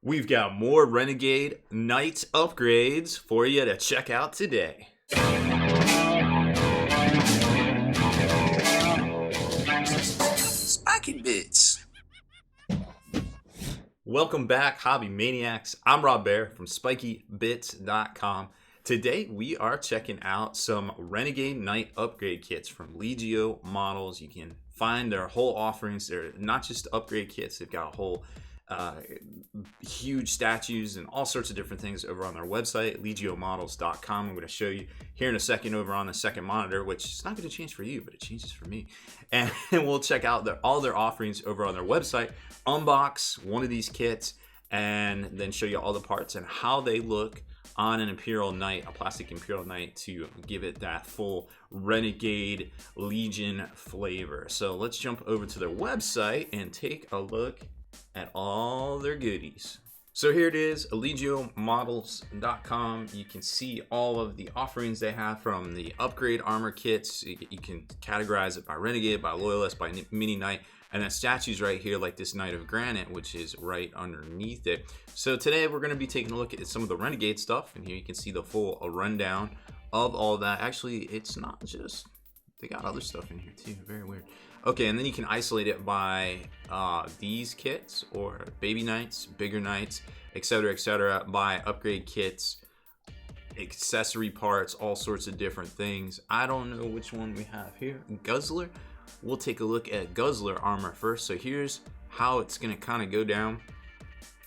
We've got more Renegade Knight upgrades for you to check out today. Spiky Bits. Welcome back, Hobby Maniacs. I'm Baer from SpikyBits.com. Today we are checking out some Renegade Knight upgrade kits from Legio Models. You can find their whole offerings. They're not just upgrade kits, they've got a whole huge statues and all sorts of different things over on their website, legiomodels.com. I'm going to show you here in a second over on the second monitor, which is not going to change for you, but it changes for me. And we'll check out all their offerings over on their website, unbox one of these kits, and then show you all the parts and how they look on an Imperial Knight, a plastic Imperial Knight, to give it that full Renegade Legion flavor. So let's jump over to their website and take a look at all their goodies. So here it is, legiomodels.com. You can see all of the offerings they have, from the upgrade armor kits. You can categorize it by Renegade, by Loyalist, by Mini Knight, and then statues right here like this Knight of Granite, which is right underneath it. So today we're going to be taking a look at some of the Renegade stuff, and here you can see the full rundown of all of that. Actually, it's not just, they got other stuff in here too, very weird. Okay, and then you can isolate it by these kits, or baby knights, bigger knights, etc., by upgrade kits, accessory parts, all sorts of different things. I don't know which one we have here. Guzzler. We'll take a look at Guzzler Armor first. So here's how it's going to kind of go down.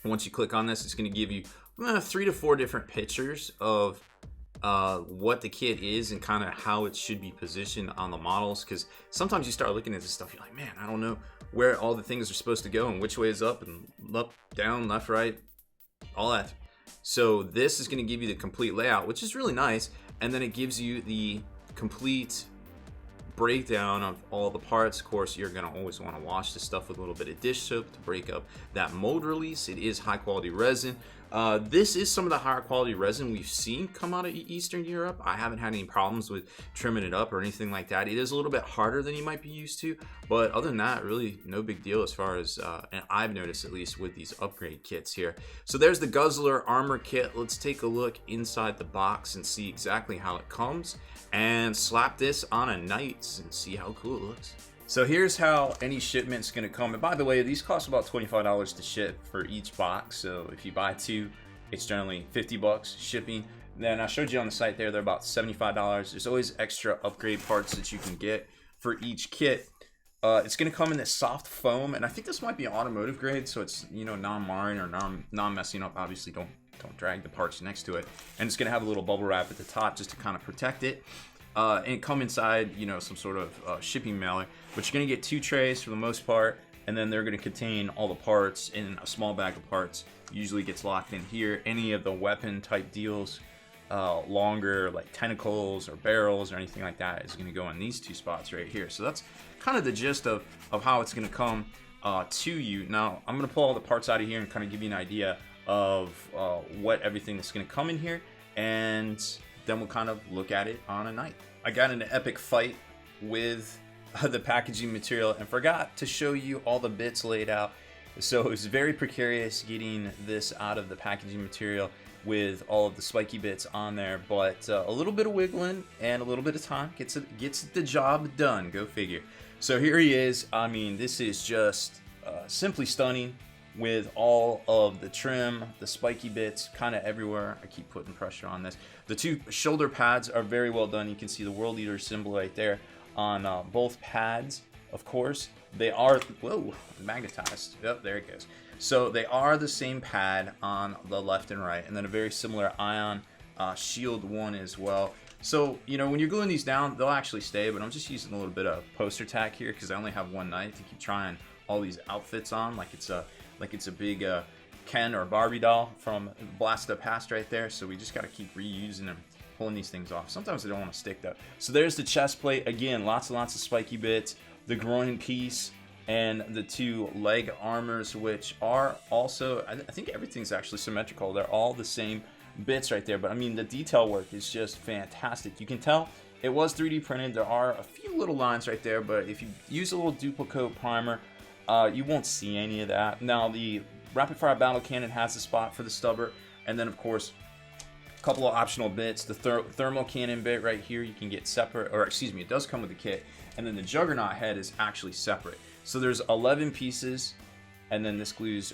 Once you click on this, it's going to give you 3 to 4 different pictures of what the kit is and kind of how it should be positioned on the models, because sometimes you start looking at this stuff, you're like, man, I don't know where all the things are supposed to go and which way is up and up, down, left, right, all that. So this is going to give you the complete layout, which is really nice, and then it gives you the complete breakdown of all the parts. Of course, you're going to always want to wash this stuff with a little bit of dish soap to break up that mold release. It is high quality resin. This is some of the higher quality resin we've seen come out of Eastern Europe. I haven't had any problems with trimming it up or anything like that. It is a little bit harder than you might be used to, but other than that, really no big deal as far as, and I've noticed at least with these upgrade kits here. So there's the Guzzler Armor Kit. Let's take a look inside the box and see exactly how it comes, and slap this on a knight and see how cool it looks. So here's how any shipment's going to come. And by the way, these cost about $25 to ship for each box. So if you buy 2, it's generally $50 shipping. Then I showed you on the site there, they're about $75. There's always extra upgrade parts that you can get for each kit. It's going to come in this soft foam, and I think this might be automotive grade, so it's, you know, non-marring or non-messing up. Obviously, don't drag the parts next to it. And it's going to have a little bubble wrap at the top just to kind of protect it. And come inside, you know, some sort of shipping mailer. But you're going to get 2 trays for the most part, and then they're going to contain all the parts in a small bag of parts. Usually gets locked in here. Any of the weapon type deals, longer like tentacles or barrels or anything like that, is going to go in these 2 spots right here. So that's kind of the gist of how it's going to come to you. Now I'm going to pull all the parts out of here and kind of give you an idea of what everything that's going to come in here, and then we'll kind of look at it on a night. I got in an epic fight with the packaging material and forgot to show you all the bits laid out. So it was very precarious getting this out of the packaging material with all of the spiky bits on there, but a little bit of wiggling and a little bit of time gets the job done. Go figure. So here he is. I mean, this is just simply stunning, with all of the trim, the spiky bits kind of everywhere. I keep putting pressure on this. The 2 shoulder pads are very well done. You can see the World Eater symbol right there on both pads. Of course, they are, whoa, magnetized. Yep, there it goes. So they are the same pad on the left and right, and then a very similar ion shield one as well. So, you know, when you're gluing these down, they'll actually stay, but I'm just using a little bit of poster tack here because I only have one knife to keep trying all these outfits on like it's a big Ken or Barbie doll from Blast of the Past right there. So we just got to keep reusing them, pulling these things off. Sometimes they don't want to stick though. So there's the chest plate. Again, lots and lots of spiky bits. The groin piece and the 2 leg armors, which are also, I think everything's actually symmetrical. They're all the same bits right there. But I mean, the detail work is just fantastic. You can tell it was 3D printed. There are a few little lines right there, but if you use a little duplicate primer, you won't see any of that. Now the rapid fire battle cannon has a spot for the stubber, and then of course a couple of optional bits. The thermal cannon bit right here you can get separate, or excuse me, it does come with the kit, and then the juggernaut head is actually separate. So there's 11 pieces, and then this glues,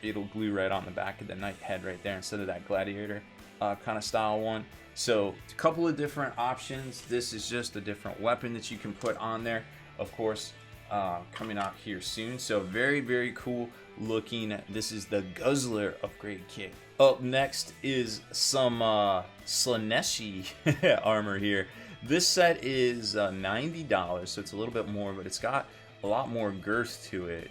it'll glue right on the back of the knight head right there instead of that gladiator kind of style one. So a couple of different options. This is just a different weapon that you can put on there, of course, coming out here soon. So very, very cool looking. This is the Guzzler upgrade kit. Up next is some Slaaneshi armor here. This set is $90, so it's a little bit more, but it's got a lot more girth to it.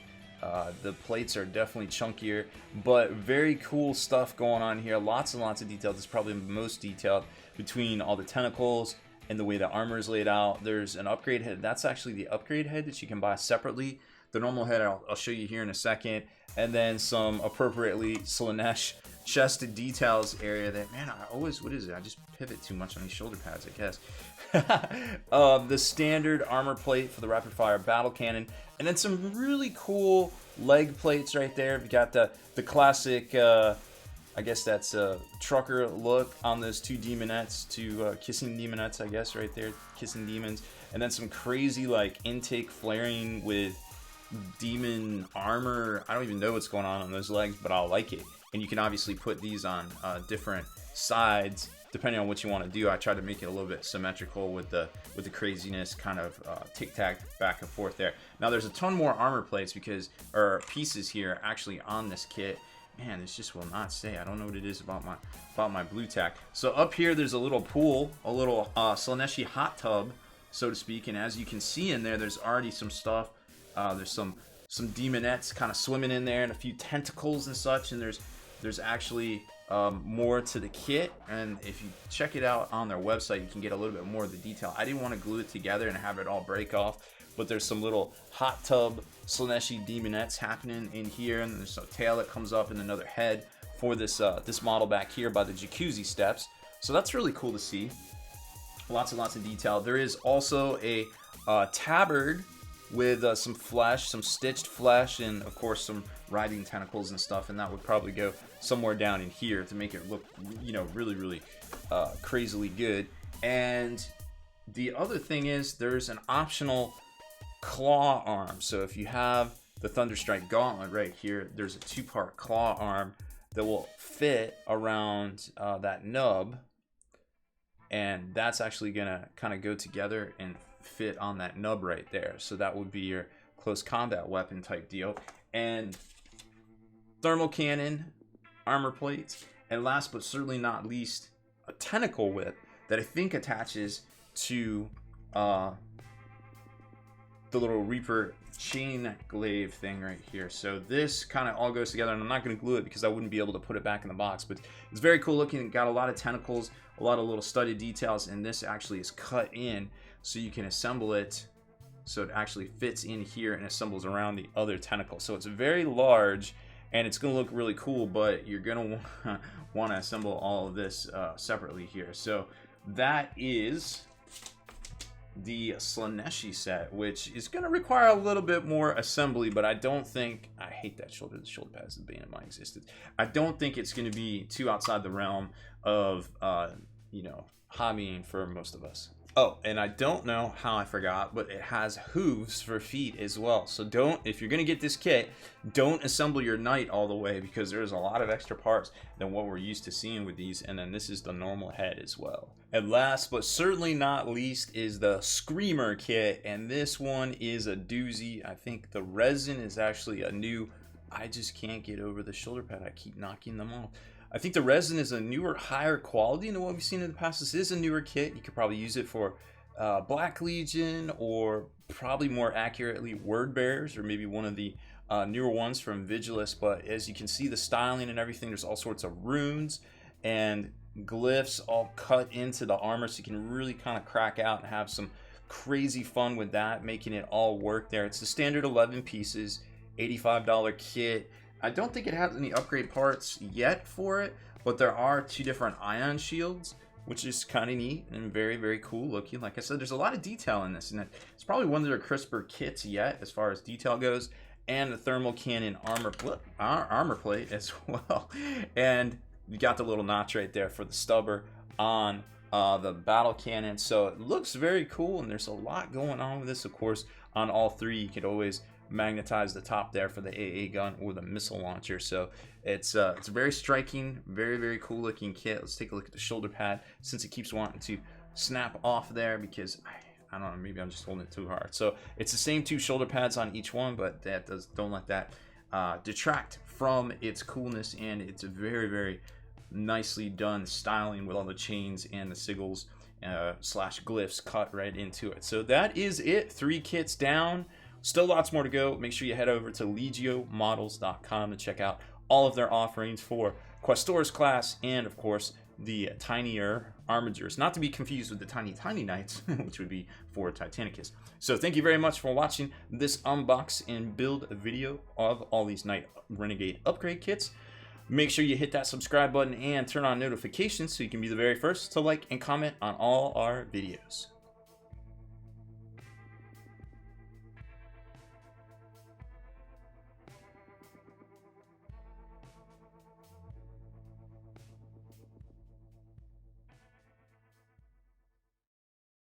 The plates are definitely chunkier, but very cool stuff going on here. Lots and lots of detail. This is probably the most detailed between all the tentacles and the way the armor is laid out. There's an upgrade head. That's actually the upgrade head that you can buy separately. The normal head I'll show you here in a second. And then some appropriately Slaanesh chested details area that, man, I always, what is it? I just pivot too much on these shoulder pads, I guess. The standard armor plate for the rapid fire battle cannon, and then some really cool leg plates right there. We've got the classic, I guess that's a trucker look on those two demonettes, two kissing demonettes, I guess, right there, kissing demons, and then some crazy like intake flaring with demon armor. I don't even know what's going on those legs, but I like it. And you can obviously put these on different sides depending on what you want to do. I try to make it a little bit symmetrical with the craziness, kind of tic-tac back and forth there. Now there's a ton more armor plates or pieces here actually on this kit. Man, this just will not stay. I don't know what it is about my blue tack. So up here there's a little pool, a little Slaaneshi hot tub, so to speak, and as you can see in there, there's already some stuff. There's some demonettes kind of swimming in there and a few tentacles and such, and there's actually more to the kit, and if you check it out on their website, you can get a little bit more of the detail. I didn't want to glue it together and have it all break off, but there's some little hot tub Slaaneshi demonettes happening in here, and there's a tail that comes up and another head for this this model back here by the jacuzzi steps. So that's really cool to see. Lots and lots of detail. There is also a tabard with some flesh, some stitched flesh, and of course some riding tentacles and stuff, and that would probably go somewhere down in here to make it look, you know, really, really crazily good. And the other thing is there's an optional claw arm. So if you have the Thunderstrike Gauntlet right here, there's a two-part claw arm that will fit around that nub, and that's actually gonna kind of go together and fit on that nub right there. So that would be your close combat weapon type deal. And thermal cannon armor plates, and last but certainly not least, a tentacle whip that I think attaches to the little Reaper chain glaive thing right here. So this kind of all goes together, and I'm not going to glue it because I wouldn't be able to put it back in the box, but it's very cool looking. It got a lot of tentacles, a lot of little studded details, and this actually is cut in so you can assemble it so it actually fits in here and assembles around the other tentacle. So it's very large and it's going to look really cool, but you're going to want to assemble all of this separately here. So that is the Slaaneshi set, which is going to require a little bit more assembly, but I don't think, I hate that shoulder, the shoulder pad is the bane of my existence. I don't think it's going to be too outside the realm of, you know, hobbying for most of us. Oh, and I don't know how I forgot, but it has hooves for feet as well. So don't, if you're going to get this kit, don't assemble your knight all the way, because there's a lot of extra parts than what we're used to seeing with these. And then this is the normal head as well. And last but certainly not least is the Screamer kit. And this one is a doozy. I think the resin is actually a new, I just can't get over the shoulder pad. I keep knocking them off. I think the resin is a newer, higher quality than what we've seen in the past. This is a newer kit. You could probably use it for Black Legion, or probably more accurately Word Bearers, or maybe one of the newer ones from Vigilus. But as you can see, the styling and everything, there's all sorts of runes and glyphs all cut into the armor, so you can really kind of crack out and have some crazy fun with that, making it all work there. It's the standard 11 pieces, $85 kit. I don't think it has any upgrade parts yet for it, but there are two different ion shields, which is kind of neat and very, very cool looking. Like I said, there's a lot of detail in this, and it's probably one of their crisper kits yet as far as detail goes. and the thermal cannon armor plate as well. And you got the little notch right there for the stubber on the battle cannon. So it looks very cool, and there's a lot going on with this. Of course, on all three, you could always magnetize the top there for the AA gun or the missile launcher. So it's a very striking, very cool looking kit. Let's take a look at the shoulder pad, since it keeps wanting to snap off there because I don't know, maybe I'm just holding it too hard. So it's the same 2 shoulder pads on each one, but don't let that detract from its coolness, and it's very nicely done styling with all the chains and the sigils slash glyphs cut right into it. So that is it. 3 kits down. Still lots more to go. Make sure you head over to legiomodels.com to check out all of their offerings for Questors class, and of course the tinier armigers, not to be confused with the tiny knights, which would be for Titanicus. So thank you very much for watching this unbox and build video of all these Knight Renegade upgrade kits. Make sure you hit that subscribe button and turn on notifications so you can be the very first to like and comment on all our videos.